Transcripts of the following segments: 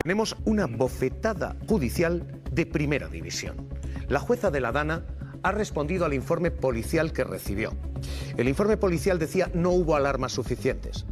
Tenemos una bofetada judicial de primera división. La jueza de la Dana ha respondido al informe policial que recibió. El informe policial decía no hubo alarmas suficientes.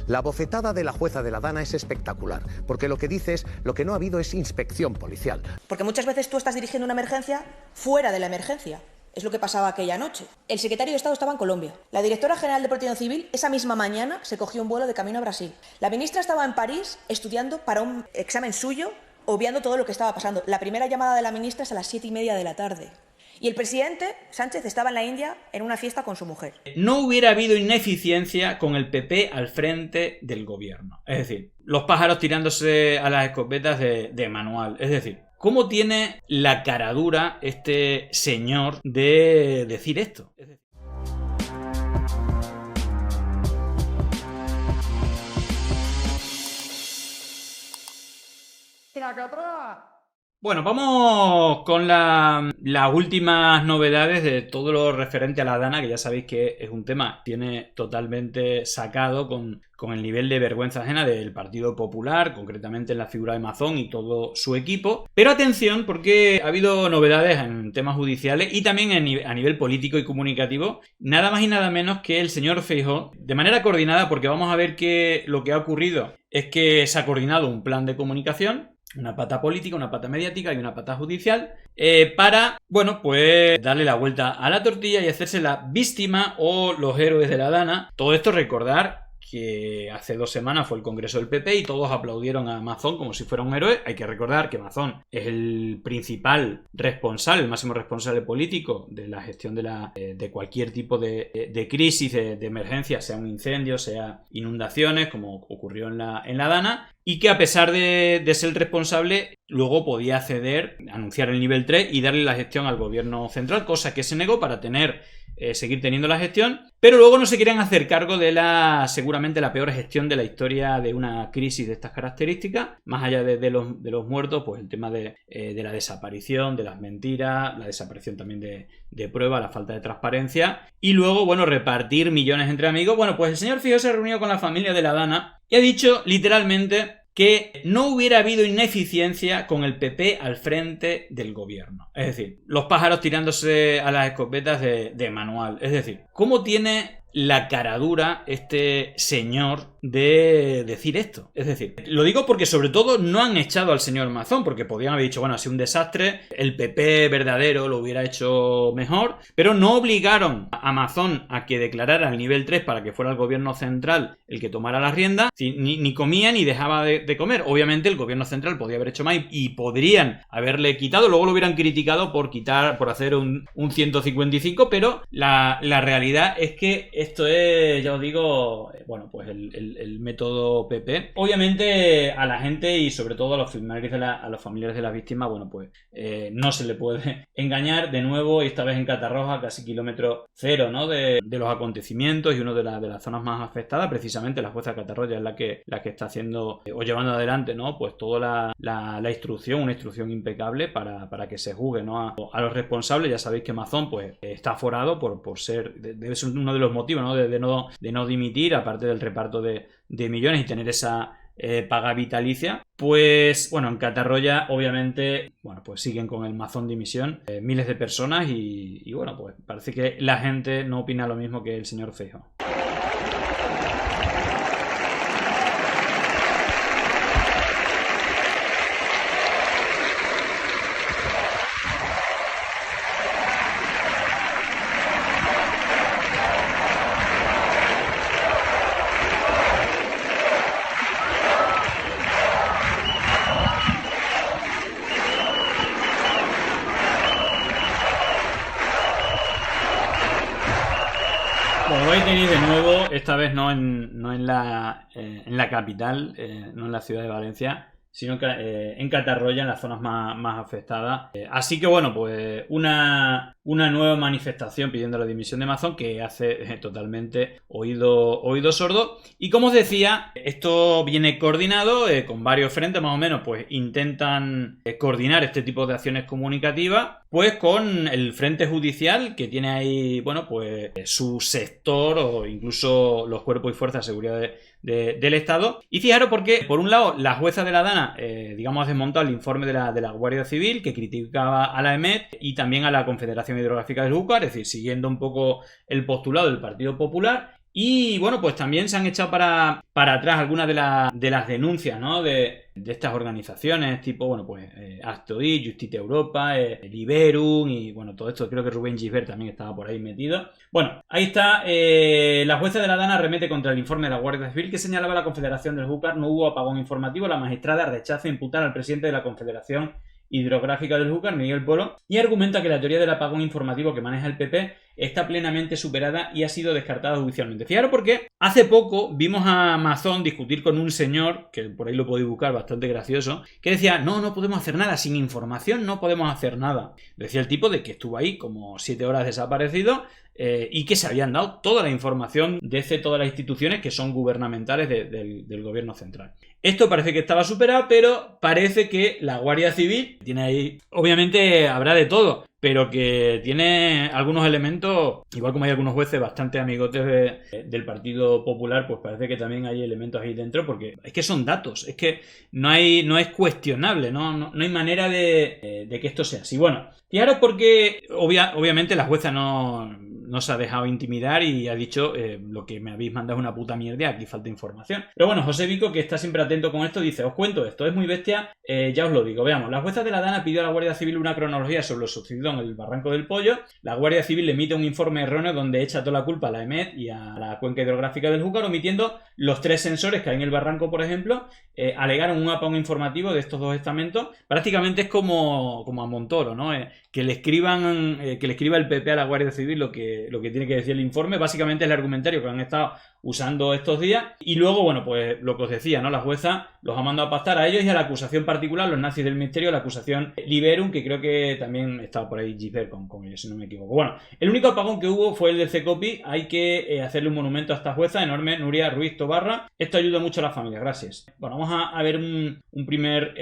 La bofetada de la jueza de la Dana es espectacular, porque lo que dice es lo que no ha habido es inspección policial. Porque muchas veces tú estás dirigiendo una emergencia fuera de la emergencia. Es lo que pasaba aquella noche. El secretario de Estado estaba en Colombia. La directora general de Protección Civil esa misma mañana se cogió un vuelo de camino a Brasil. La ministra estaba en París estudiando para un examen suyo, obviando todo lo que estaba pasando. La primera llamada de la ministra es a las 7:30 de la tarde. Y el presidente Sánchez estaba en la India en una fiesta con su mujer. No hubiera habido ineficiencia con el PP al frente del gobierno. Es decir, los pájaros tirándose a las escopetas de manual. Es decir, ¿cómo tiene la caradura este señor de decir esto? Bueno, vamos con las últimas novedades de todo lo referente a la Dana, que ya sabéis que es un tema que tiene totalmente sacado con el nivel de vergüenza ajena del Partido Popular, concretamente en la figura de Mazón y todo su equipo. Pero atención, porque ha habido novedades en temas judiciales y también a nivel político y comunicativo, nada más y nada menos que el señor Feijóo, de manera coordinada, porque vamos a ver que lo que ha ocurrido es que se ha coordinado un plan de comunicación, una pata política, una pata mediática y una pata judicial, para, bueno, pues darle la vuelta a la tortilla y hacerse la víctima o los héroes de la Dana. Todo esto recordar que hace 2 semanas fue el Congreso del PP y todos aplaudieron a Mazón como si fuera un héroe. Hay que recordar que Mazón es el principal responsable, el máximo responsable político de la gestión de cualquier tipo de crisis, de emergencia, sea un incendio, sea inundaciones, como ocurrió en la Dana, y que a pesar de ser el responsable, luego podía acceder, anunciar el nivel 3 y darle la gestión al gobierno central, cosa que se negó para seguir teniendo la gestión, pero luego no se querían hacer cargo de seguramente la peor gestión de la historia de una crisis de estas características, más allá de los muertos, pues el tema de la desaparición, de las mentiras, la desaparición también de pruebas, la falta de transparencia, y luego, bueno, repartir millones entre amigos. Bueno, pues el señor Feijóo se reunió con la familia de la Dana y ha dicho literalmente que no hubiera habido ineficiencia con el PP al frente del gobierno. Es decir, los pájaros tirándose a las escopetas de manual. Es decir, ¿cómo tiene la caradura este señor de decir esto? Es decir, lo digo porque sobre todo no han echado al señor Mazón, porque podían haber dicho, bueno, ha sido un desastre, el PP verdadero lo hubiera hecho mejor, pero no obligaron a Mazón a que declarara el nivel 3 para que fuera el gobierno central el que tomara las riendas, ni comía ni dejaba de comer. Obviamente el gobierno central podía haber hecho más y podrían haberle quitado, luego lo hubieran criticado por hacer un 155, pero la realidad es que esto es, ya os digo, bueno, pues el método PP. Obviamente a la gente y sobre todo a los familiares de las víctimas, bueno, pues no se le puede engañar. De nuevo, y esta vez en Catarroja, casi kilómetro cero, ¿no?, de los acontecimientos y una de las zonas más afectadas. Precisamente la jueza de Catarroja es la que está haciendo o llevando adelante, ¿no?, pues toda la instrucción, una instrucción impecable para que se juzgue, ¿no?, a los responsables. Ya sabéis que Mazón pues está aforado por ser, debe ser uno de los motivos, ¿no?, de no dimitir, aparte del reparto de millones y tener esa paga vitalicia. Pues bueno, en Catarroja obviamente, bueno, pues siguen con el Mazón dimisión, miles de personas y bueno, pues parece que la gente no opina lo mismo que el señor Feijóo. Bueno, hoy tenéis de nuevo, esta vez no en la capital, no en la ciudad de Valencia, sino en Catarroja, en las zonas más afectadas. Así que bueno, pues una nueva manifestación pidiendo la dimisión de Mazón que hace totalmente oído sordo. Y como os decía, esto viene coordinado con varios frentes, más o menos, pues intentan coordinar este tipo de acciones comunicativas, pues con el frente judicial que tiene ahí, bueno, pues su sector o incluso los cuerpos y fuerzas de seguridad del Estado. Y fijaros porque, por un lado, la jueza de la Dana, digamos, ha desmontado el informe de la Guardia Civil que criticaba a la EMET y también a la Confederación Hidrográfica del Júcar, es decir, siguiendo un poco el postulado del Partido Popular. Y bueno, pues también se han echado para atrás algunas de las denuncias, ¿no? de estas organizaciones tipo, bueno, pues Actodit, Justitia Europa, Liberum y bueno, todo esto. Creo que Rubén Gisbert también estaba por ahí metido. Bueno, ahí está. La jueza de la Dana arremete contra el informe de la Guardia Civil que señalaba a la Confederación del Júcar. No hubo apagón informativo. La magistrada rechaza imputar al presidente de la Confederación Hidrográfica del Júcar, Miguel Polo, y argumenta que la teoría del apagón informativo que maneja el PP está plenamente superada y ha sido descartada judicialmente. Fijaros porque hace poco vimos a Mazón discutir con un señor, que por ahí lo podéis buscar, bastante gracioso, que decía, no podemos hacer nada, sin información no podemos hacer nada. Decía el tipo de que estuvo ahí como 7 horas desaparecido, y que se habían dado toda la información desde todas las instituciones que son gubernamentales del gobierno central. Esto parece que estaba superado, pero parece que la Guardia Civil tiene ahí, obviamente habrá de todo, pero que tiene algunos elementos, igual como hay algunos jueces bastante amigotes del Partido Popular, pues parece que también hay elementos ahí dentro, porque es que son datos, es que no es cuestionable, no hay manera de que esto sea así. Bueno, fijaros porque obviamente la jueza no se ha dejado intimidar y ha dicho lo que me habéis mandado es una puta mierda, aquí falta información. Pero bueno, José Vico, que está siempre atento con esto, dice, os cuento esto, es muy bestia, ya os lo digo. Veamos, la jueza de la Dana pidió a la Guardia Civil una cronología sobre lo sucedido en el Barranco del Pollo. La Guardia Civil emite un informe erróneo donde echa toda la culpa a la EMET y a la Cuenca Hidrográfica del Júcar, omitiendo los 3 sensores que hay en el barranco, por ejemplo. Alegaron un apagón informativo de estos 2 estamentos. Prácticamente es como a Montoro, ¿no? Que le escriba el PP a la Guardia Civil lo que tiene que decir el informe. Básicamente es el argumentario que han estado usando estos días. Y luego, bueno, pues lo que os decía, ¿no? La jueza los ha mandado a pactar a ellos y a la acusación particular, los nazis del ministerio, la acusación Liberum, que creo que también estaba por ahí Gisbert con ellos, si no me equivoco. Bueno, el único apagón que hubo fue el del CECOPI. Hay que hacerle un monumento a esta jueza enorme, Nuria Ruiz Tobarra. Esto ayuda mucho a la familia, gracias. Bueno, vamos a ver un primer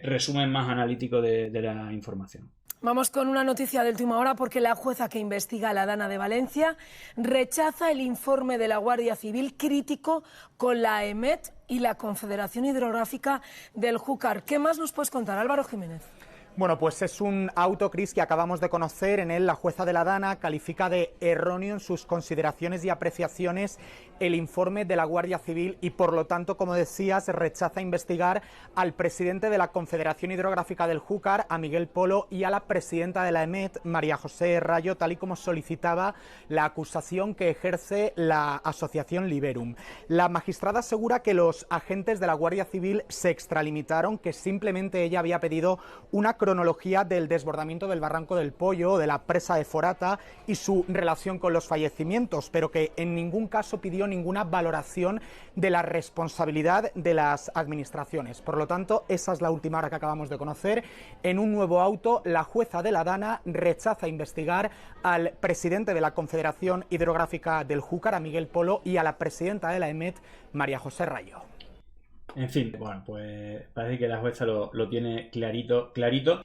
resumen más analítico de la información. Vamos con una noticia de última hora porque la jueza que investiga a la Dana de Valencia rechaza el informe de la Guardia Civil crítico con la EMET y la Confederación Hidrográfica del Júcar. ¿Qué más nos puedes contar, Álvaro Jiménez? Bueno, pues es un auto, Cris, que acabamos de conocer. En él la jueza de la Dana califica de erróneo en sus consideraciones y apreciaciones el informe de la Guardia Civil y, por lo tanto, como decías, rechaza investigar al presidente de la Confederación Hidrográfica del Júcar, a Miguel Polo, y a la presidenta de la EMET, María José Rayo, tal y como solicitaba la acusación que ejerce la asociación Liberum. La magistrada asegura que los agentes de la Guardia Civil se extralimitaron, que simplemente ella había pedido una cronología del desbordamiento del Barranco del Pollo, de la presa de Forata y su relación con los fallecimientos, pero que en ningún caso pidió ninguna valoración de la responsabilidad de las administraciones. Por lo tanto, esa es la última hora que acabamos de conocer. En un nuevo auto, la jueza de la Dana rechaza investigar al presidente de la Confederación Hidrográfica del Júcar, a Miguel Polo, y a la presidenta de la EMET, María José Rayo. En fin, bueno, pues parece que la jueza lo tiene clarito.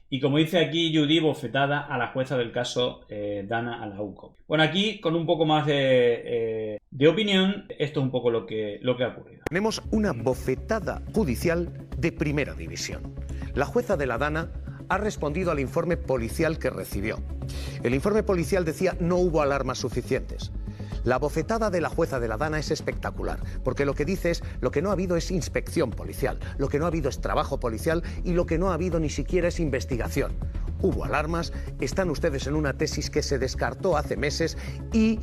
Y como dice aquí Judy, bofetada a la jueza del caso Dana a la UCO. Bueno, aquí con un poco más de opinión, esto es un poco lo que ha ocurrido. Tenemos una bofetada judicial de primera división. La jueza de la Dana ha respondido al informe policial que recibió. El informe policial decía no hubo alarmas suficientes. La bofetada de la jueza de la Dana es espectacular, porque lo que dice es lo que no ha habido es inspección policial, lo que no ha habido es trabajo policial y lo que no ha habido ni siquiera es investigación. Hubo alarmas, están ustedes en una tesis que se descartó hace meses y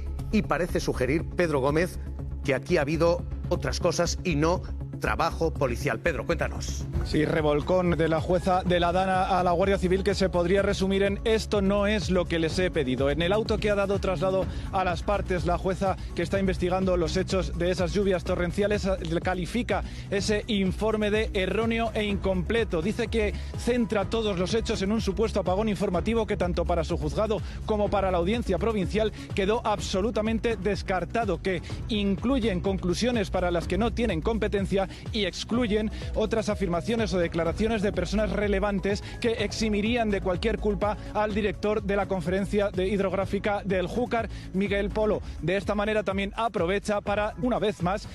parece sugerir Pedro Gómez que aquí ha habido otras cosas y no trabajo policial. Pedro, cuéntanos. Sí, revolcón de la jueza de la Dana a la Guardia Civil que se podría resumir en esto no es lo que les he pedido. En el auto que ha dado traslado a las partes, la jueza que está investigando los hechos de esas lluvias torrenciales califica ese informe de erróneo e incompleto. Dice que centra todos los hechos en un supuesto apagón informativo que tanto para su juzgado como para la audiencia provincial quedó absolutamente descartado, que incluyen conclusiones para las que no tienen competencia y excluyen otras afirmaciones o declaraciones de personas relevantes que eximirían de cualquier culpa al director de la Conferencia Hidrográfica del Júcar, Miguel Polo. De esta manera también aprovecha para, una vez más,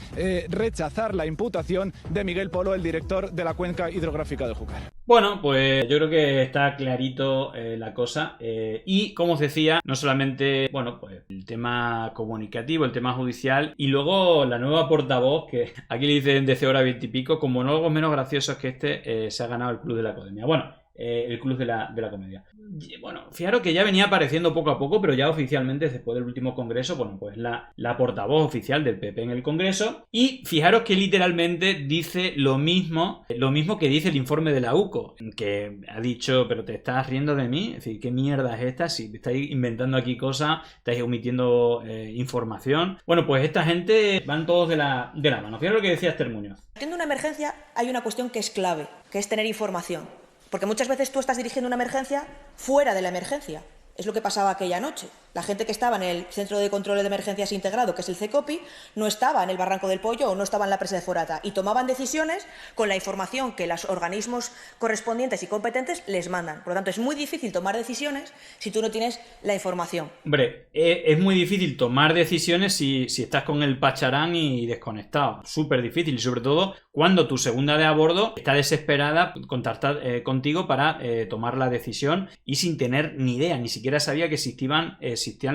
rechazar la imputación de Miguel Polo, el director de la Cuenca Hidrográfica del Júcar. Bueno, pues yo creo que está clarito la cosa y, como os decía, no solamente, bueno, pues el tema comunicativo, el tema judicial y luego la nueva portavoz, que aquí le dicen de hora 20 y pico, con monólogos menos graciosos que este, se ha ganado el Club de la Academia. Bueno, el Club de la Comedia. Bueno, fijaros que ya venía apareciendo poco a poco, pero ya oficialmente, después del último congreso, bueno, pues la portavoz oficial del PP en el Congreso. Y fijaros que literalmente dice lo mismo que dice el informe de la UCO, que ha dicho, pero te estás riendo de mí, es decir, ¿qué mierda es esta? Si estáis inventando aquí cosas, estáis omitiendo información. Bueno, pues esta gente van todos de la mano. Fijaros lo que decía Esther Muñoz. En una emergencia hay una cuestión que es clave, que es tener información. Porque muchas veces tú estás dirigiendo una emergencia fuera de la emergencia. Es lo que pasaba aquella noche. La gente que estaba en el Centro de Control de Emergencias Integrado, que es el CECOPI, no estaba en el Barranco del Pollo o no estaba en la presa de Forata y tomaban decisiones con la información que los organismos correspondientes y competentes les mandan. Por lo tanto, es muy difícil tomar decisiones si tú no tienes la información. Hombre, es muy difícil tomar decisiones si estás con el pacharán y desconectado. Súper difícil, y sobre todo cuando tu segunda de a bordo está desesperada por contactar contigo para tomar la decisión y sin tener ni idea, ni siquiera sabía que existían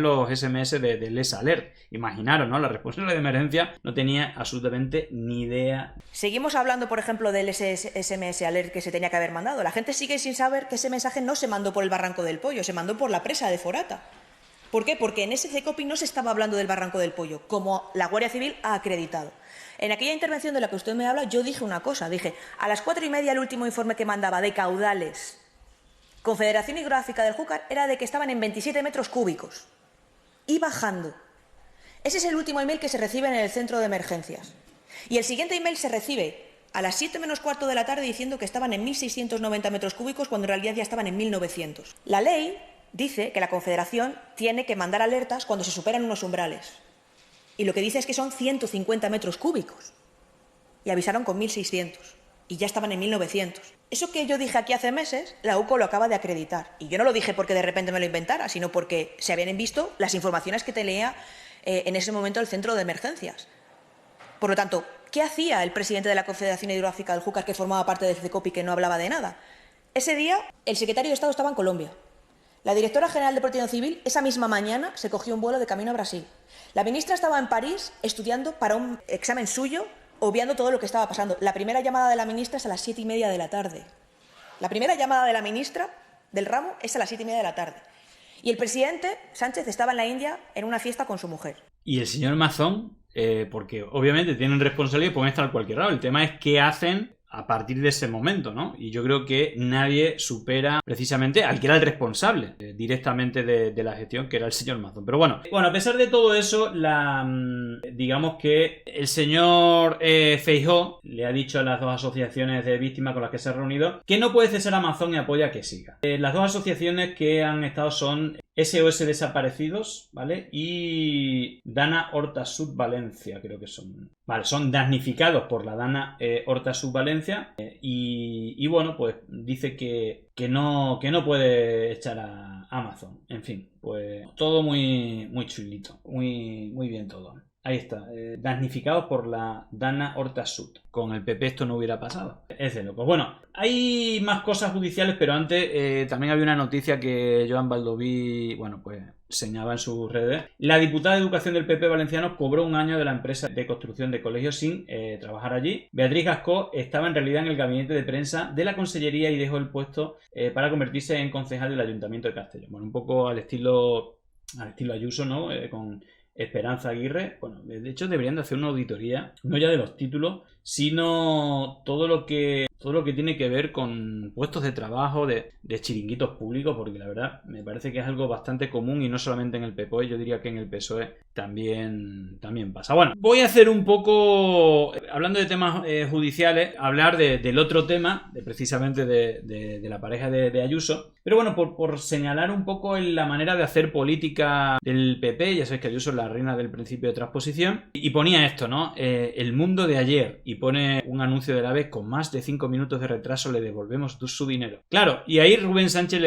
los SMS del Les Alert. Imaginaros, ¿no? La responsable de emergencia no tenía absolutamente ni idea. Seguimos hablando, por ejemplo, del SMS Alert que se tenía que haber mandado. La gente sigue sin saber que ese mensaje no se mandó por el Barranco del Pollo, se mandó por la presa de Forata. ¿Por qué? Porque en ese CECOPI no se estaba hablando del Barranco del Pollo, como la Guardia Civil ha acreditado. En aquella intervención de la que usted me habla, yo dije una cosa. Dije, a las 4:30 el último informe que mandaba de caudales Confederación Hidrográfica del Júcar era de que estaban en 27 metros cúbicos y bajando. Ese es el último email que se recibe en el centro de emergencias. Y el siguiente email se recibe a las 7 menos cuarto de la tarde diciendo que estaban en 1.690 metros cúbicos cuando en realidad ya estaban en 1.900. La ley dice que la Confederación tiene que mandar alertas cuando se superan unos umbrales. Y lo que dice es que son 150 metros cúbicos. Y avisaron con 1.600. Y ya estaban en 1.900. Eso que yo dije aquí hace meses, la UCO lo acaba de acreditar. Y yo no lo dije porque de repente me lo inventara, sino porque se habían visto las informaciones que tenía en ese momento el centro de emergencias. Por lo tanto, ¿qué hacía el presidente de la Confederación Hidrográfica del Júcar, que formaba parte del CECOPI, que no hablaba de nada? Ese día, el secretario de Estado estaba en Colombia. La directora general de Protección Civil, esa misma mañana, se cogió un vuelo de camino a Brasil. La ministra estaba en París estudiando para un examen suyo, obviando todo lo que estaba pasando. La primera llamada de la ministra es a las 7:30 de la tarde. La primera llamada de la ministra del ramo es a las 7:30 de la tarde. Y el presidente Sánchez estaba en la India en una fiesta con su mujer. Y el señor Mazón, porque obviamente tienen responsabilidad y pueden estar a cualquier lado. El tema es qué hacen a partir de ese momento, ¿no? Y yo creo que nadie supera precisamente al que era el responsable directamente de la gestión, que era el señor Mazón. Pero bueno, a pesar de todo eso, digamos que el señor Feijóo le ha dicho a las dos asociaciones de víctimas con las que se ha reunido que no puede cesar a Mazón y apoya que siga. Las dos asociaciones que han estado son SOS Desaparecidos, ¿vale? Y Dana Horta Sud Valencia, creo que son. Vale, son damnificados por la Dana Horta Sud Valencia y bueno, pues dice que no puede echar a Amazon. En fin, pues todo muy chulito, muy bien todo. Ahí está, damnificados por la Dana Horta Sud. Con el PP esto no hubiera pasado. Es de locos. Bueno, hay más cosas judiciales, pero antes también había una noticia que Joan Baldoví, bueno, pues señalaba en sus redes. La diputada de Educación del PP valenciano cobró un año de la empresa de construcción de colegios sin trabajar allí. Beatriz Gascó estaba en realidad en el gabinete de prensa de la Consellería y dejó el puesto para convertirse en concejal del Ayuntamiento de Castellón. Bueno, un poco al estilo Ayuso, ¿no? Con Esperanza Aguirre. Bueno, de hecho deberían de hacer una auditoría, no ya de los títulos, sino todo lo que todo lo que tiene que ver con puestos de trabajo, de chiringuitos públicos, porque la verdad me parece que es algo bastante común y no solamente en el PPOE, yo diría que en el PSOE también pasa. Bueno, voy a hacer un poco, hablando de temas judiciales, hablar del otro tema, precisamente de la pareja de Ayuso, pero bueno, por señalar un poco la manera de hacer política del PP. Ya sabéis que Ayuso es la reina del principio de transposición, y ponía esto, ¿no? El Mundo de ayer, y pone un anuncio de la AVE: con más de 5 minutos de retraso le devolvemos su dinero. Claro, y ahí Rubén Sánchez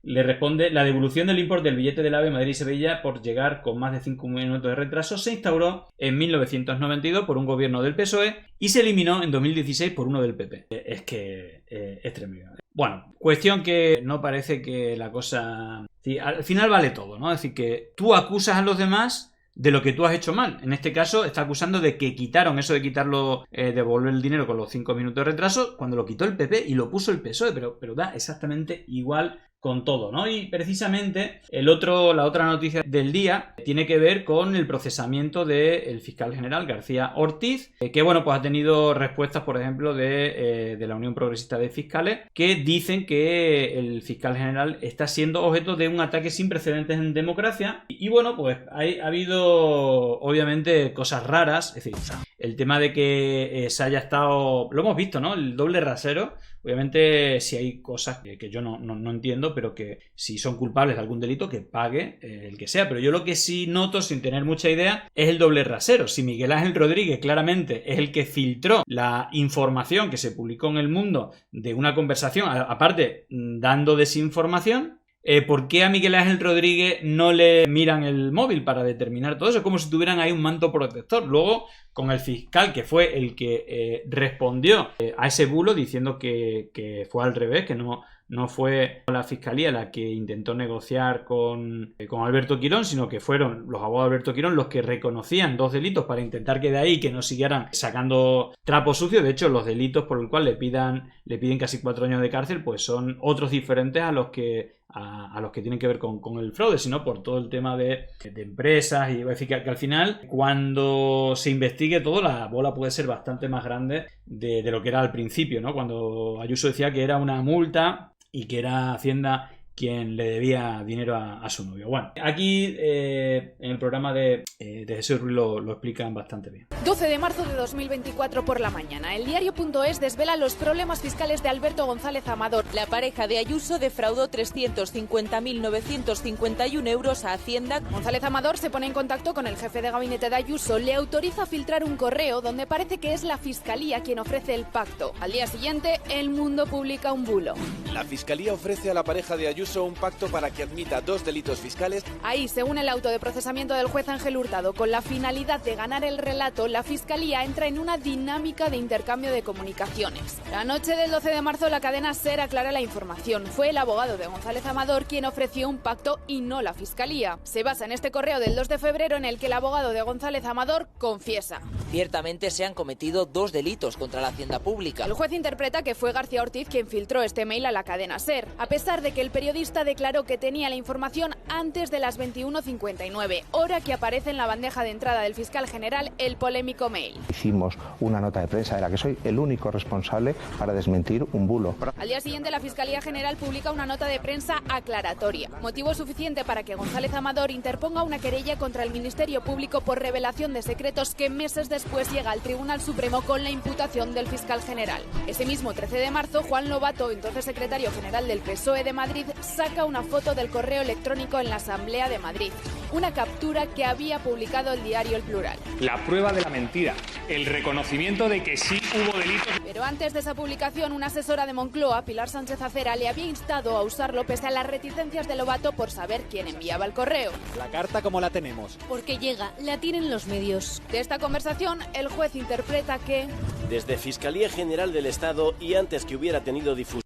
le responde: la devolución del importe del billete del AVE Madrid-Sevilla por llegar con más de 5 minutos de retraso se instauró en 1992 por un gobierno del PSOE y se eliminó en 2016 por uno del PP. Es que es tremendo. Bueno, cuestión que no parece que la cosa... Sí, al final vale todo, ¿no? Es decir, que tú acusas a los demás de lo que tú has hecho mal. En este caso está acusando de que quitaron eso de quitarlo, devolver el dinero con los 5 minutos de retraso, cuando lo quitó el PP y lo puso el PSOE, pero da exactamente igual con todo, ¿no? Y precisamente la otra noticia del día tiene que ver con el procesamiento del fiscal general García Ortiz, que bueno, pues ha tenido respuestas, por ejemplo, de la Unión Progresista de Fiscales, que dicen que el fiscal general está siendo objeto de un ataque sin precedentes en democracia. Y bueno, pues ha habido obviamente cosas raras, es decir, el tema de que se haya estado, lo hemos visto, ¿no? El doble rasero. Obviamente, si hay cosas que yo no entiendo, pero que si son culpables de algún delito, que pague el que sea. Pero yo lo que sí noto, sin tener mucha idea, es el doble rasero. Si Miguel Ángel Rodríguez claramente es el que filtró la información que se publicó en El Mundo de una conversación, aparte dando desinformación, ¿por qué a Miguel Ángel Rodríguez no le miran el móvil para determinar todo eso? Es como si tuvieran ahí un manto protector. Luego, con el fiscal, que fue el que respondió a ese bulo diciendo que fue al revés, que no fue la fiscalía la que intentó negociar con Alberto Quirón, sino que fueron los abogados de Alberto Quirón los que reconocían 2 delitos para intentar que de ahí que no siguieran sacando trapos sucios. De hecho, los delitos por el cual le piden casi 4 años de cárcel, pues son otros diferentes a los que tienen que ver con el fraude, sino por todo el tema de empresas. Y es decir, que al final, cuando se investigue todo, la bola puede ser bastante más grande de lo que era al principio, ¿no? Cuando Ayuso decía que era una multa y que era Hacienda quien le debía dinero a su novio. Bueno, aquí en el programa de Jesús Ruiz lo explican bastante bien. 12 de marzo de 2024 por la mañana. El diario.es desvela los problemas fiscales de Alberto González Amador. La pareja de Ayuso defraudó 350.951 euros a Hacienda. González Amador se pone en contacto con el jefe de gabinete de Ayuso, le autoriza filtrar un correo donde parece que es la Fiscalía quien ofrece el pacto. Al día siguiente, El Mundo publica un bulo. La Fiscalía ofrece a la pareja de Ayuso un pacto para que admita 2 delitos fiscales. Ahí, según el auto de procesamiento del juez Ángel Hurtado, con la finalidad de ganar el relato, la Fiscalía entra en una dinámica de intercambio de comunicaciones. La noche del 12 de marzo, la cadena SER aclara la información. Fue el abogado de González Amador quien ofreció un pacto y no la Fiscalía. Se basa en este correo del 2 de febrero en el que el abogado de González Amador confiesa: ciertamente se han cometido 2 delitos contra la hacienda pública. El juez interpreta que fue García Ortiz quien filtró este mail a la cadena SER, a pesar de que el periodista declaró que tenía la información antes de las 21:59, hora que aparece en la bandeja de entrada del fiscal general el polémico mail. Hicimos una nota de prensa de la que soy el único responsable para desmentir un bulo. Al día siguiente, la Fiscalía General publica una nota de prensa aclaratoria, motivo suficiente para que González Amador interponga una querella contra el Ministerio Público por revelación de secretos que meses después llega al Tribunal Supremo con la imputación del fiscal general. Ese mismo 13 de marzo, Juan Lobato, entonces secretario general del PSOE de Madrid, saca una foto del correo electrónico en la Asamblea de Madrid, una captura que había publicado el diario El Plural. La prueba de la mentira, el reconocimiento de que sí hubo delitos. Pero antes de esa publicación, una asesora de Moncloa, Pilar Sánchez Acera, le había instado a usarlo pese a las reticencias de Lobato por saber quién enviaba el correo. La carta, ¿cómo la tenemos? Porque llega, la tienen los medios. De esta conversación, el juez interpreta que... Desde Fiscalía General del Estado y antes que hubiera tenido difusión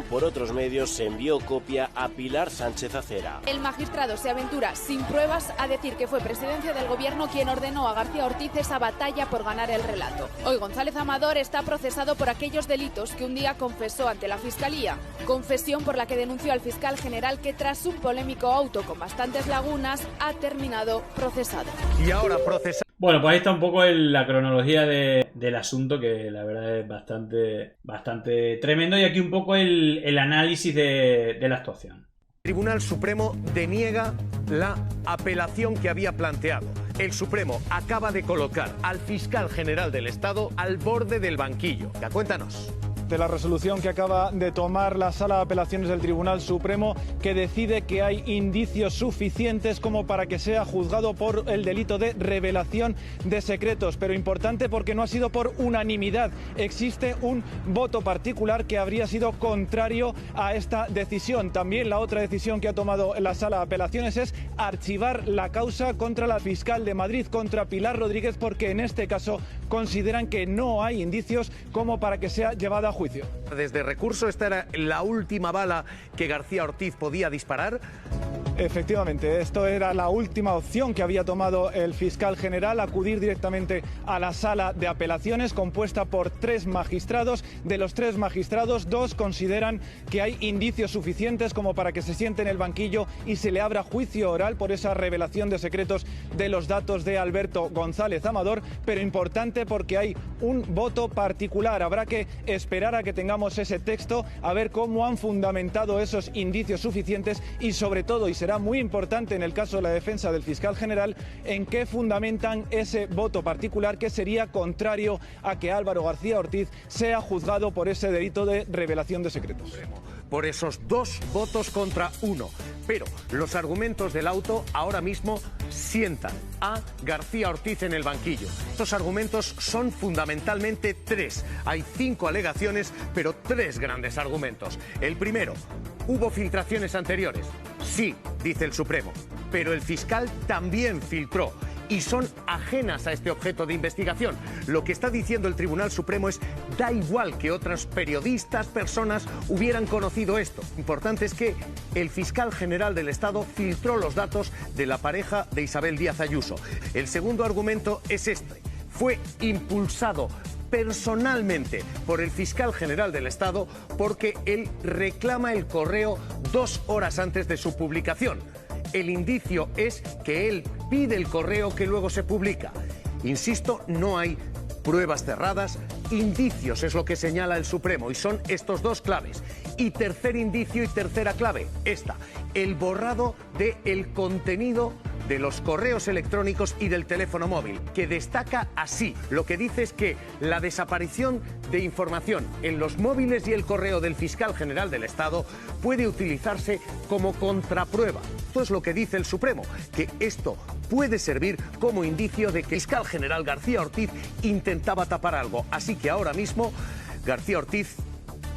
por otros medios, se envió copia a Pilar Sánchez Acera. El magistrado se aventura sin pruebas a decir que fue Presidencia del Gobierno quien ordenó a García Ortiz esa batalla por ganar el relato. Hoy González Amador está procesado por aquellos delitos que un día confesó ante la Fiscalía. Confesión por la que denunció al fiscal general que tras un polémico auto con bastantes lagunas ha terminado procesado. Y ahora procesado. Bueno, pues ahí está un poco la cronología del asunto, que la verdad es bastante tremendo, y aquí un poco el análisis de la actuación. El Tribunal Supremo deniega la apelación que había planteado. El Supremo acaba de colocar al fiscal general del Estado al borde del banquillo. Ya, cuéntanos. De la resolución que acaba de tomar la Sala de Apelaciones del Tribunal Supremo, que decide que hay indicios suficientes como para que sea juzgado por el delito de revelación de secretos. Pero importante porque no ha sido por unanimidad. Existe un voto particular que habría sido contrario a esta decisión. También la otra decisión que ha tomado la Sala de Apelaciones es archivar la causa contra la fiscal de Madrid, contra Pilar Rodríguez, porque en este caso consideran que no hay indicios como para que sea llevada a juicio. Desde recurso, esta era la última bala que García Ortiz podía disparar. Efectivamente, esto era la última opción que había tomado el fiscal general, acudir directamente a la Sala de Apelaciones, compuesta por 3 magistrados. De los 3 magistrados, 2 consideran que hay indicios suficientes como para que se siente en el banquillo y se le abra juicio oral por esa revelación de secretos de los datos de Alberto González Amador, pero importante porque hay un voto particular. Habrá que esperar a que tengamos ese texto, a ver cómo han fundamentado esos indicios suficientes y sobre todo, y será muy importante en el caso de la defensa del fiscal general, en qué fundamentan ese voto particular que sería contrario a que Álvaro García Ortiz sea juzgado por ese delito de revelación de secretos. Por esos 2 votos contra 1. Pero los argumentos del auto ahora mismo sientan a García Ortiz en el banquillo. Estos argumentos son fundamentalmente 3. Hay 5 alegaciones, pero 3 grandes argumentos. El primero, ¿hubo filtraciones anteriores? Sí, dice el Supremo, pero el fiscal también filtró y son ajenas a este objeto de investigación. Lo que está diciendo el Tribunal Supremo es: da igual que otros periodistas, personas hubieran conocido esto. Lo importante es que el fiscal general del Estado filtró los datos de la pareja de Isabel Díaz Ayuso. El segundo argumento es este: fue impulsado personalmente por el fiscal general del Estado porque él reclama el correo 2 horas antes de su publicación. El indicio es que él pide el correo que luego se publica. Insisto, no hay pruebas cerradas, indicios es lo que señala el Supremo y son estos 2 claves. Y tercer indicio y tercera clave, esta: el borrado del contenido de los correos electrónicos y del teléfono móvil, que destaca así. Lo que dice es que la desaparición de información en los móviles y el correo del fiscal general del Estado puede utilizarse como contraprueba. Esto es lo que dice el Supremo, que esto puede servir como indicio de que el fiscal general García Ortiz intentaba tapar algo. Así que ahora mismo García Ortiz,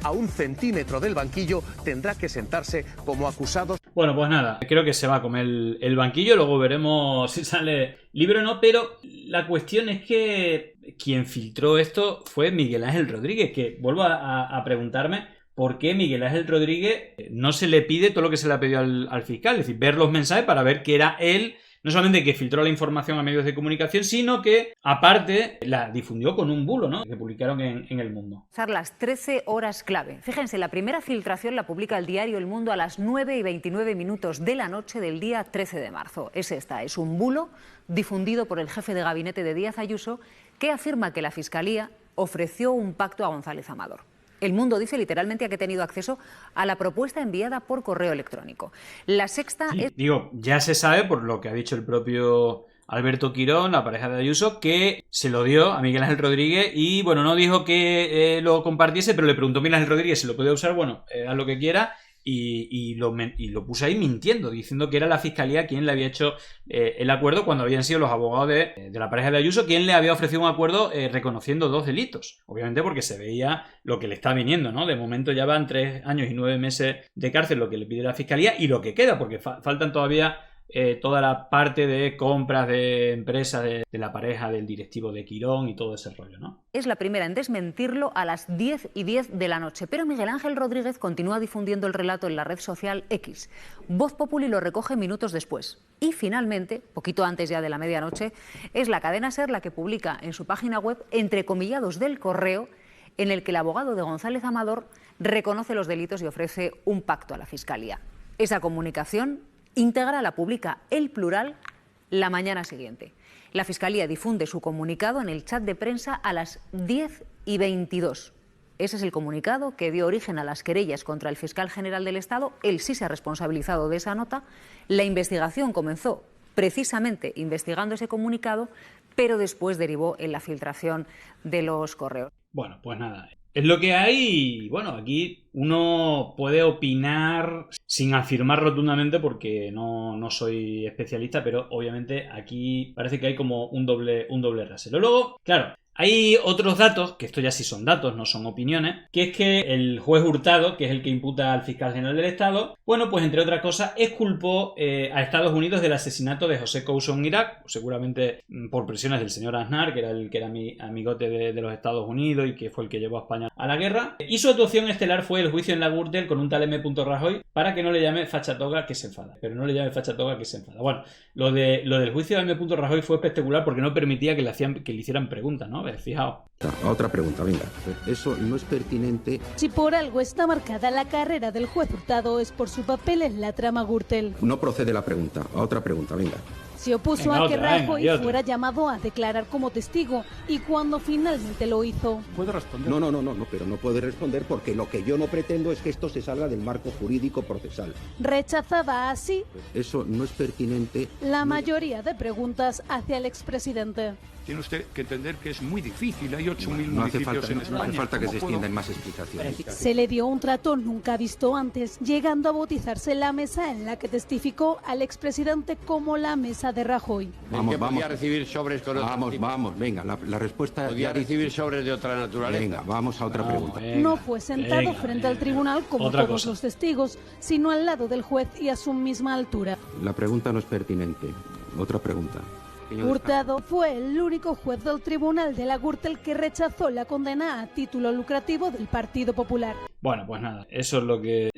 a 1 centímetro del banquillo, tendrá que sentarse como acusado. Bueno, pues nada, creo que se va a comer el banquillo, luego veremos si sale libre o no, pero la cuestión es que quien filtró esto fue Miguel Ángel Rodríguez, que vuelvo a preguntarme por qué Miguel Ángel Rodríguez no se le pide todo lo que se le ha pedido al fiscal, es decir, ver los mensajes para ver que era él, no solamente que filtró la información a medios de comunicación, sino que, aparte, la difundió con un bulo, ¿no?, que publicaron en El Mundo. Las 13 horas clave. Fíjense, la primera filtración la publica el diario El Mundo a las 9:29 de la noche del día 13 de marzo. Es esta, es un bulo difundido por el jefe de gabinete de Díaz Ayuso, que afirma que la Fiscalía ofreció un pacto a González Amador. El Mundo dice literalmente que ha tenido acceso a la propuesta enviada por correo electrónico. La Sexta es... Digo, ya se sabe, por lo que ha dicho el propio Alberto Quirón, la pareja de Ayuso, que se lo dio a Miguel Ángel Rodríguez y, bueno, no dijo que lo compartiese, pero le preguntó a Miguel Ángel Rodríguez si lo podía usar, bueno, haz lo que quiera. Y lo puso ahí mintiendo, diciendo que era la Fiscalía quien le había hecho el acuerdo, cuando habían sido los abogados de la pareja de Ayuso quien le había ofrecido un acuerdo reconociendo 2 delitos. Obviamente porque se veía lo que le está viniendo, ¿no? De momento ya van 3 años y 9 meses de cárcel lo que le pide la Fiscalía y lo que queda, porque faltan todavía toda la parte de compras de empresas de la pareja del directivo de Quirón y todo ese rollo, ¿no? Es la primera en desmentirlo a las 10:10 de la noche, pero Miguel Ángel Rodríguez continúa difundiendo el relato en la red social X. Voz Populi lo recoge minutos después. Y finalmente, poquito antes ya de la medianoche, es la cadena SER la que publica en su página web entrecomillados del correo en el que el abogado de González Amador reconoce los delitos y ofrece un pacto a la Fiscalía. Esa comunicación íntegra la publica El Plural la mañana siguiente. La Fiscalía difunde su comunicado en el chat de prensa a las 10:22. Ese es el comunicado que dio origen a las querellas contra el fiscal general del Estado. Él sí se ha responsabilizado de esa nota. La investigación comenzó precisamente investigando ese comunicado, pero después derivó en la filtración de los correos. Bueno, pues nada, es lo que hay. Bueno, aquí uno puede opinar sin afirmar rotundamente porque no soy especialista, pero obviamente aquí parece que hay como un doble rasero. Luego, claro, hay otros datos, que esto ya sí son datos, no son opiniones, que es que el juez Hurtado, que es el que imputa al fiscal general del Estado, bueno, pues entre otras cosas, exculpó a Estados Unidos del asesinato de José Couso en Irak, seguramente por presiones del señor Aznar, que era amigote de los Estados Unidos y que fue el que llevó a España a la guerra. Y su actuación estelar fue el juicio en la Gürtel con un tal M. Rajoy para que no le llame fachatoga que se enfada. Pero no le llame fachatoga que se enfada. Bueno, lo del juicio de M. Rajoy fue espectacular porque no permitía que le hicieran preguntas, ¿no? Fijaos. Otra pregunta, venga. Eso no es pertinente. Si por algo está marcada la carrera del juez Hurtado es por su papel en la trama Gürtel. No procede la pregunta. Otra pregunta, venga. Se opuso a que Rajoy fuera llamado a declarar como testigo y cuando finalmente lo hizo. ¿Puedo responder? No, pero no puede responder porque lo que yo no pretendo es que esto se salga del marco jurídico procesal. Rechazaba así eso no es pertinente. La mayoría de preguntas hacia el expresidente. Tiene usted que entender que es muy difícil, hay 8.000 municipios en España. No hace falta que se extiendan más explicaciones. Se le dio un trato nunca visto antes, llegando a bautizarse la mesa en la que testificó al expresidente como la mesa de Rajoy. Vamos. ¿Podía recibir sobres con otro tipo? Vamos, venga, la respuesta... ¿Podía recibir sobres de otra naturaleza? Venga, vamos a otra pregunta. No fue sentado frente al tribunal como todos los testigos, sino al lado del juez y a su misma altura. La pregunta no es pertinente. Otra pregunta. Hurtado fue el único juez del tribunal de la Gürtel que rechazó la condena a título lucrativo del Partido Popular. Bueno, pues nada, eso es lo que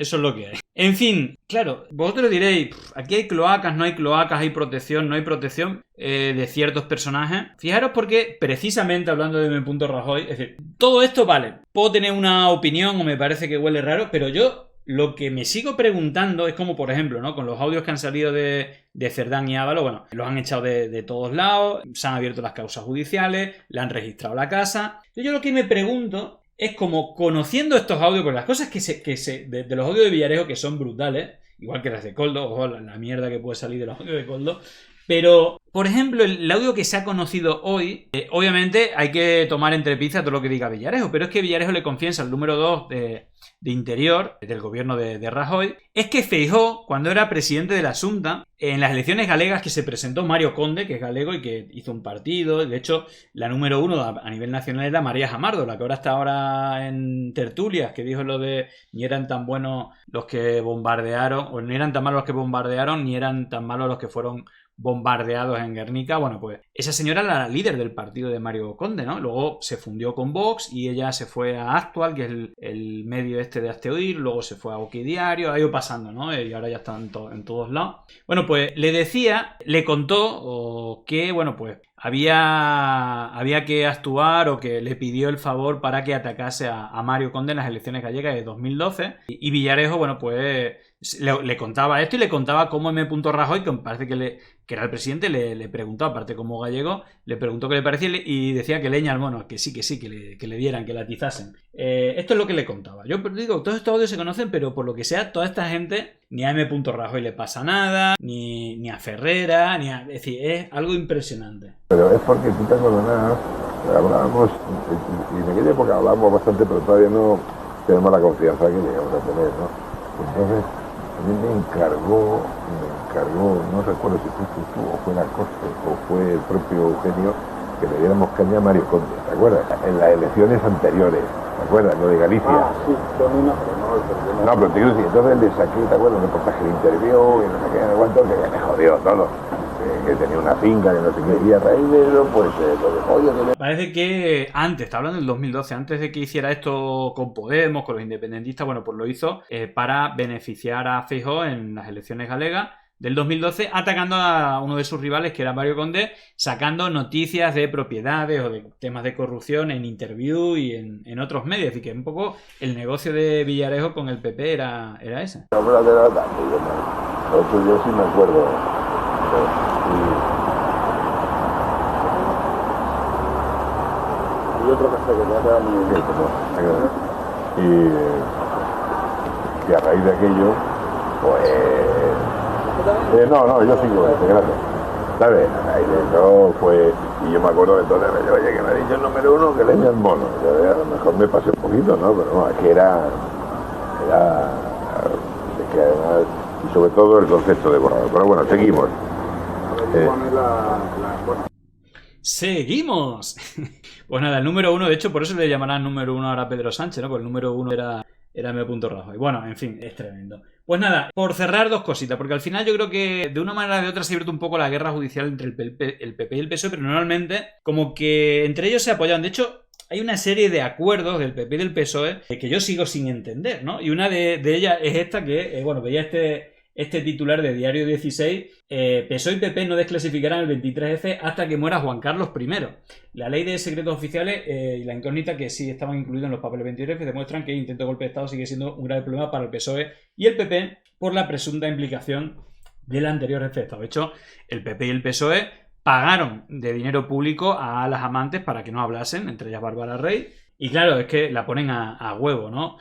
hay. En fin, claro, vosotros diréis, aquí hay cloacas, no hay cloacas, hay protección, no hay protección de ciertos personajes. Fijaros porque, precisamente hablando de M. Rajoy, es decir, todo esto vale, puedo tener una opinión o me parece que huele raro, pero yo lo que me sigo preguntando es como, por ejemplo, ¿no? Con los audios que han salido de Cerdán y Ábalos, bueno, los han echado de todos lados, se han abierto las causas judiciales, le han registrado la casa. Yo lo que me pregunto es como, conociendo estos audios, porque las cosas de los audios de Villarejo que son brutales, igual que las de Koldo, ojo, la mierda que puede salir de los audios de Koldo, pero, por ejemplo, el audio que se ha conocido hoy, obviamente hay que tomar entre pinzas todo lo que diga Villarejo, pero es que Villarejo le confiesa al número 2 de Interior, del gobierno de Rajoy, es que Feijóo, cuando era presidente de la Xunta, en las elecciones galegas que se presentó Mario Conde, que es galego y que hizo un partido, de hecho, la número 1 a nivel nacional era María Jamardo, la que ahora está ahora en tertulias, que dijo lo de ni eran tan buenos los que bombardearon, o ni eran tan malos los que bombardearon, ni eran tan malos los que fueron bombardeados en Guernica. Bueno, pues esa señora era la líder del partido de Mario Conde, ¿no? Luego se fundió con Vox y ella se fue a Actual, que es el medio este de Hazte Oír, luego se fue a OK Diario, ha ido pasando, ¿no? Y ahora ya están en todos lados. Bueno, pues le contó que, bueno, pues había que actuar o que le pidió el favor para que atacase a Mario Conde en las elecciones gallegas de 2012 y Villarejo, bueno, pues le contaba esto y le contaba cómo M. Rajoy, que me parece que era el presidente, le preguntó, aparte como gallego, le preguntó qué le parecía y decía que leña al mono, que sí, que le dieran, que la atizasen. Esto es lo que le contaba. Yo digo, todos estos audios se conocen, pero por lo que sea, toda esta gente, ni a M. Rajoy le pasa nada, ni a Ferrera, es decir, es algo impresionante. Pero es porque tú te acordarás, hablábamos, y en aquella época hablábamos bastante, pero todavía no tenemos la confianza que llegamos a tener, ¿no? Entonces, a mí me encargó, no recuerdo si fuiste tú o fue la Costa o fue el propio Eugenio, que le diéramos caña a Mario Conde, ¿te acuerdas? En las elecciones anteriores, ¿te acuerdas? Lo de Galicia. Ah, sí, pero pero te digo, entonces le saqué, ¿te acuerdas? Un reportaje de interview y no sé qué, no sé cuánto, que me jodió todo. Que tenía una finca, que no sé qué, y a raíz de eso, pues lo dejó. Parece que antes, está hablando del 2012, antes de que hiciera esto con Podemos, con los independentistas, bueno, pues lo hizo para beneficiar a Feijóo en las elecciones galegas del 2012, atacando a uno de sus rivales, que era Mario Conde, sacando noticias de propiedades o de temas de corrupción en Interview y en otros medios. Así que un poco el negocio de Villarejo con el PP era ese. Yo sí me acuerdo. otro café que te ha quedado muy bien. Y a raíz de aquello, pues... no, yo sigo, gracias. ¿Sabes? Ahí dentro fue... Y yo me acuerdo de entonces, oye, que me ha dicho el número 1 que le echa el mono. Yo, a lo mejor me pasé un poquito, ¿no? Pero no, es que era... Es que además... Y sobre todo el concepto de borrador. Pero bueno, seguimos. ¡Seguimos! Pues nada, el número 1, de hecho, por eso le llamarán número 1 ahora a Pedro Sánchez, ¿no? Porque el número 1 era M. Rajoy. Bueno, en fin, es tremendo. Pues nada, por cerrar dos cositas, porque al final yo creo que de una manera o de otra se vierte un poco la guerra judicial entre el PP y el PSOE, pero normalmente como que entre ellos se apoyan. De hecho, hay una serie de acuerdos del PP y del PSOE que yo sigo sin entender, ¿no? Y una de ellas es esta que, veía este titular de Diario 16, PSOE y PP no desclasificarán el 23F hasta que muera Juan Carlos I. La ley de secretos oficiales y la incógnita que sí estaban incluidos en los papeles 23F demuestran que el intento de golpe de Estado sigue siendo un grave problema para el PSOE y el PP por la presunta implicación del anterior jefe de Estado. De hecho, el PP y el PSOE pagaron de dinero público a las amantes para que no hablasen, entre ellas Bárbara Rey. Y claro, es que la ponen a huevo, ¿no?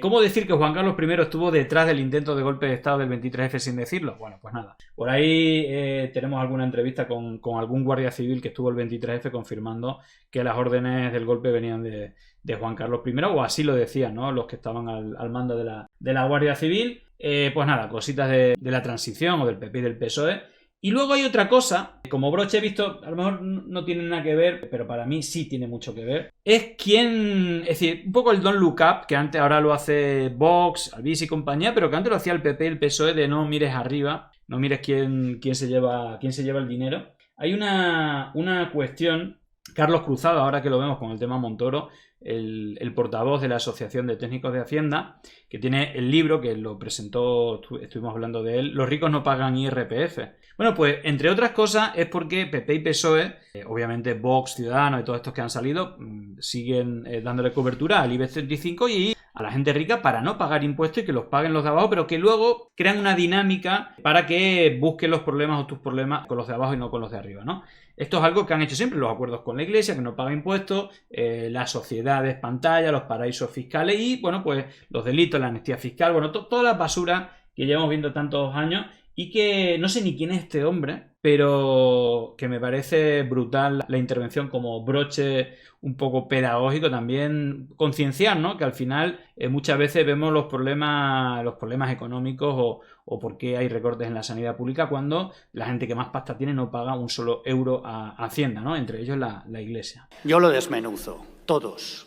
¿Cómo decir que Juan Carlos I estuvo detrás del intento de golpe de Estado del 23F sin decirlo? Bueno, pues nada. Por ahí tenemos alguna entrevista con algún guardia civil que estuvo el 23F confirmando que las órdenes del golpe venían de Juan Carlos I, o así lo decían, ¿no? Los que estaban al mando de la Guardia Civil. Pues nada, cositas de la transición o del PP y del PSOE. Y luego hay otra cosa, como broche he visto, a lo mejor no tiene nada que ver, pero para mí sí tiene mucho que ver. Es decir, un poco el Don't Look Up, que antes ahora lo hace Vox, Albiz y compañía, pero que antes lo hacía el PP y el PSOE de no mires arriba, no mires quién se lleva el dinero. Hay una cuestión, Carlos Cruzado, ahora que lo vemos con el tema Montoro, el portavoz de la Asociación de Técnicos de Hacienda, que tiene el libro que lo presentó, estuvimos hablando de él, Los ricos no pagan IRPF. Bueno, pues entre otras cosas es porque PP y PSOE, obviamente Vox, Ciudadanos y todos estos que han salido, siguen dándole cobertura al IBEX 35 y a la gente rica para no pagar impuestos y que los paguen los de abajo, pero que luego crean una dinámica para que busquen los problemas o tus problemas con los de abajo y no con los de arriba, ¿no? Esto es algo que han hecho siempre, los acuerdos con la Iglesia, que no paga impuestos, las sociedades pantalla, los paraísos fiscales y, bueno, pues los delitos, la amnistía fiscal, bueno, toda la basura que llevamos viendo tantos años y que no sé ni quién es este hombre, pero que me parece brutal la intervención como broche un poco pedagógico, también concienciar, ¿no? Que al final muchas veces vemos los problemas económicos o por qué hay recortes en la sanidad pública cuando la gente que más pasta tiene no paga un solo euro a Hacienda, ¿no? Entre ellos la Iglesia. Yo lo desmenuzo, todos.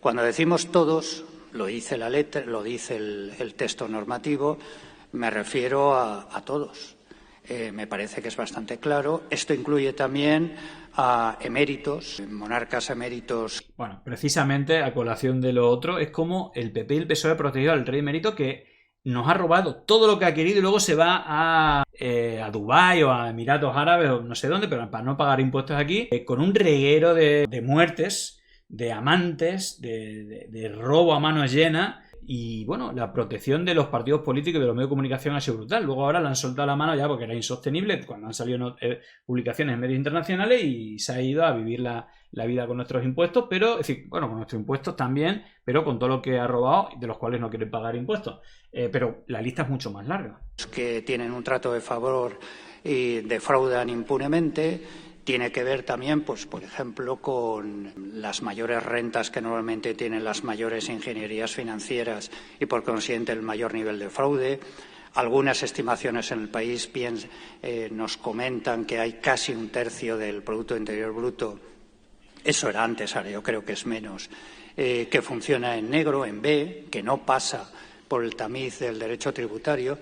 Cuando decimos todos, lo dice la letra, lo dice el texto normativo, me refiero a todos. Me parece que es bastante claro. Esto incluye también a eméritos, monarcas eméritos. Bueno, precisamente a colación de lo otro, es como el PP y el PSOE protegido al rey emérito que nos ha robado todo lo que ha querido y luego se va a Dubái o a Emiratos Árabes o no sé dónde, pero para no pagar impuestos aquí, con un reguero de muertes, de amantes, de robo a manos llenas. Y bueno, la protección de los partidos políticos y de los medios de comunicación ha sido brutal. Luego ahora le han soltado la mano ya porque era insostenible cuando han salido publicaciones en medios internacionales y se ha ido a vivir la vida con nuestros impuestos, pero, es decir, bueno, con nuestros impuestos también, pero con todo lo que ha robado, de los cuales no quieren pagar impuestos. Pero la lista es mucho más larga. Que tienen un trato de favor y defraudan impunemente. Tiene que ver también, pues, por ejemplo, con las mayores rentas que normalmente tienen las mayores ingenierías financieras y, por consiguiente, el mayor nivel de fraude. Algunas estimaciones en el país nos comentan que hay casi un tercio del Producto Interior Bruto. Eso era antes, ahora yo creo que es menos. Que funciona en negro, en B, que no pasa por el tamiz del derecho tributario.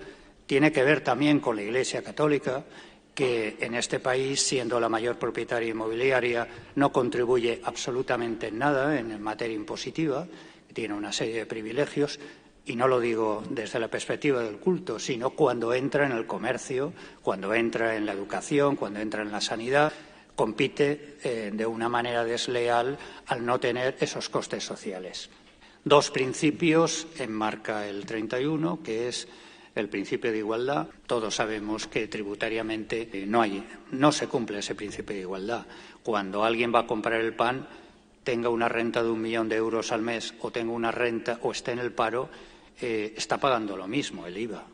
Tiene que ver también con la Iglesia Católica, que en este país, siendo la mayor propietaria inmobiliaria, no contribuye absolutamente en nada en materia impositiva, tiene una serie de privilegios, y no lo digo desde la perspectiva del culto, sino cuando entra en el comercio, cuando entra en la educación, cuando entra en la sanidad, compite de una manera desleal al no tener esos costes sociales. Dos principios enmarca el 31, que es el principio de igualdad. Todos sabemos que tributariamente no se cumple ese principio de igualdad. Cuando alguien va a comprar el pan, tenga una renta de 1 millón de euros al mes o tenga una renta o esté en el paro, está pagando lo mismo, el IVA.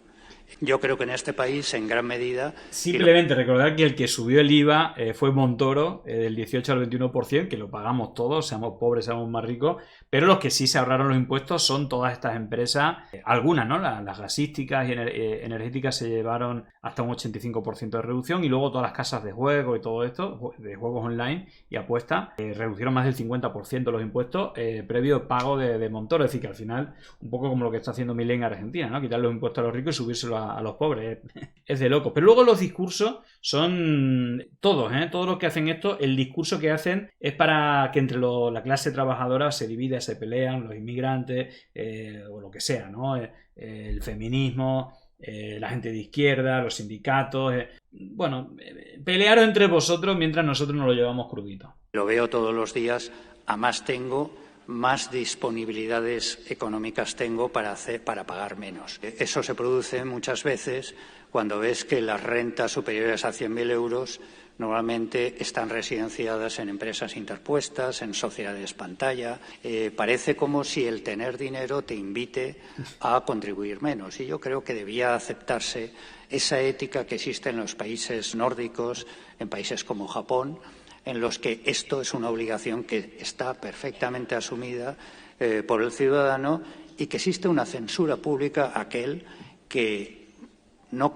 Yo creo que en este país, en gran medida... Simplemente recordar que el que subió el IVA fue Montoro, del 18 al 21%, que lo pagamos todos, seamos pobres, seamos más ricos, pero los que sí se ahorraron los impuestos son todas estas empresas, algunas, ¿no? Las gasísticas y energéticas se llevaron hasta un 85% de reducción, y luego todas las casas de juego y todo esto, de juegos online y apuestas, reducieron más del 50% los impuestos previo pago de Montoro. Es decir, que al final, un poco como lo que está haciendo Milei en Argentina, ¿no? Quitar los impuestos a los ricos y subírselos a los pobres. Es de locos. Pero luego los discursos son todos, todos los que hacen esto, el discurso que hacen es para que entre la clase trabajadora se divida, se pelean, los inmigrantes, o lo que sea, ¿no? El feminismo, la gente de izquierda, los sindicatos. Bueno, pelearos entre vosotros mientras nosotros nos lo llevamos crudito. Lo veo todos los días, a más tengo, más disponibilidades económicas tengo para pagar menos. Eso se produce muchas veces cuando ves que las rentas superiores a 100.000 euros normalmente están residenciadas en empresas interpuestas, en sociedades pantalla. Parece como si el tener dinero te invite a contribuir menos. Y yo creo que debía aceptarse esa ética que existe en los países nórdicos, en países como Japón, en los que esto es una obligación que está perfectamente asumida por el ciudadano, y que existe una censura pública a aquel que no...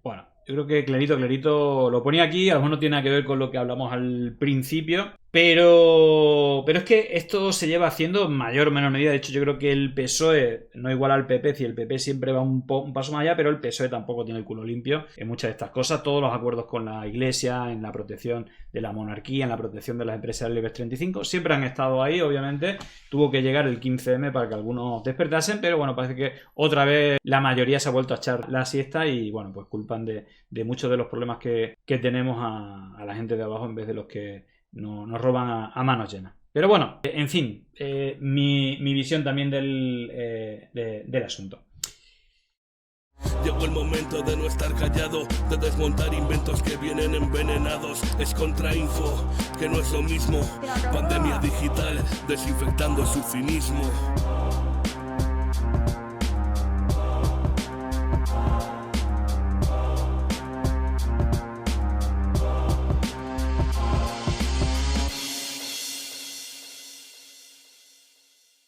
Bueno, yo creo que clarito lo ponía aquí, a lo mejor no tiene nada que ver con lo que hablamos al principio, pero es que esto se lleva haciendo en mayor o menor medida. De hecho, yo creo que el PSOE no iguala al PP, si el PP siempre va un paso más allá, pero el PSOE tampoco tiene el culo limpio en muchas de estas cosas. Todos los acuerdos con la Iglesia, en la protección de la monarquía, en la protección de las empresas del IBEX 35, siempre han estado ahí, obviamente. Tuvo que llegar el 15M para que algunos despertasen, pero bueno, parece que otra vez la mayoría se ha vuelto a echar la siesta y bueno, pues culpan de muchos de los problemas que tenemos a la gente de abajo en vez de los que nos roban a manos llenas. Pero bueno, en fin, mi visión también del asunto. Llegó el momento de no estar callado, de desmontar inventos que vienen envenenados. Es contrainfo, que no es lo mismo. Pandemia digital, desinfectando su cinismo.